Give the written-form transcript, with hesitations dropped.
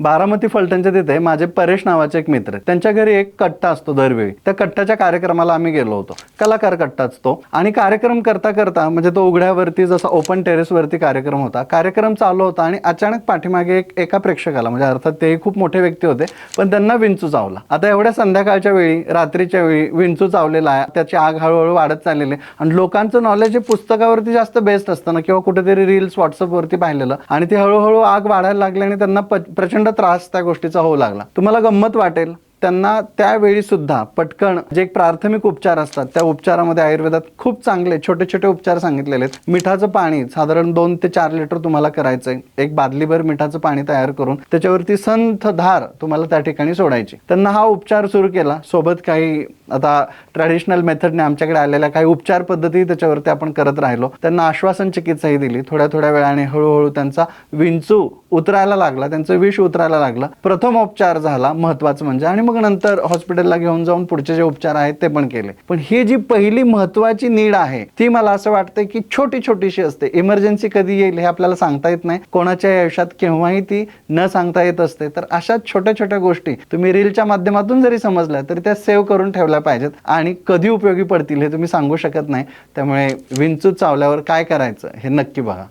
बारामती फलटणच्या तिथे माझे परेश नावाचे एक मित्र आहेत. त्यांच्या घरी एक कट्टा असतो दरवेळी. त्या कट्ट्याच्या कार्यक्रमाला आम्ही गेलो होतो. कलाकार कट्टाच तो. आणि कार्यक्रम करता करता म्हणजे तो उघड्यावरती जसा ओपन टेरेस वरती कार्यक्रम होता. कार्यक्रम चालू होता आणि अचानक पाठीमागे एका प्रेक्षकाला म्हणजे अर्थात तेही खूप मोठे व्यक्ती होते पण त्यांना विंचू चावला. आता एवढ्या संध्याकाळच्या वेळी रात्रीच्या वेळी विंचू चावलेला आहे, त्याची आग हळूहळू वाढत चाललेली आहे आणि लोकांचं नॉलेज हे पुस्तकावरती जास्त बेस्ट असतं ना किंवा कुठेतरी रील्स व्हॉट्सअपवरती पाहिलेलं आणि ती हळूहळू आग वाढायला लागली आणि त्यांना प्रचंड त्रास त्या गोष्टीचा होऊ लागला. तुम्हाला गंमत वाटेल, त्यांना त्यावेळी सुद्धा पटकन जे एक प्राथमिक उपचार असतात त्या उपचारामध्ये आयुर्वेदात खूप चांगले छोटे छोटे उपचार सांगितलेले आहेत. मिठाचं पाणी साधारण 2 ते 4 लिटर तुम्हाला करायचंय. एक बादलीभर मिठाचं पाणी तयार करून त्याच्यावरती संथ धार तुम्हाला त्या ठिकाणी सोडायची. त्यांना हा उपचार सुरू केला. सोबत काही आता ट्रॅडिशनल मेथडने आमच्याकडे आलेल्या काही उपचार पद्धती त्याच्यावरती आपण करत राहिलो. त्यांना आश्वासन चिकित्साही दिली. थोड्या थोड्या वेळाने हळूहळू त्यांचा विंचू उतरायला लागला, त्यांचं विष उतरायला लागलं. प्रथम उपचार झाला महत्वाचं म्हणजे, आणि मग नंतर हॉस्पिटलला घेऊन जाऊन पुढचे जे उपचार आहेत ते पण केले. पण ही जी पहिली महत्वाची नीड आहे ती मला असं वाटतं की छोटी छोटीशी असते. इमर्जन्सी कधी येईल हे आपल्याला सांगता येत नाही. कोणाच्या आयुष्यात केव्हाही ती न सांगता येत असते. तर अशा छोट्या छोट्या गोष्टी तुम्ही रीलच्या माध्यमातून जरी समजल्या तरी त्या सेव्ह करून ठेवल्या पाहिजेत आणि कधी उपयोगी पडतील हे तुम्ही सांगू शकत नाही. त्यामुळे विंचू चावल्यावर काय करायचं हे नक्की बघा.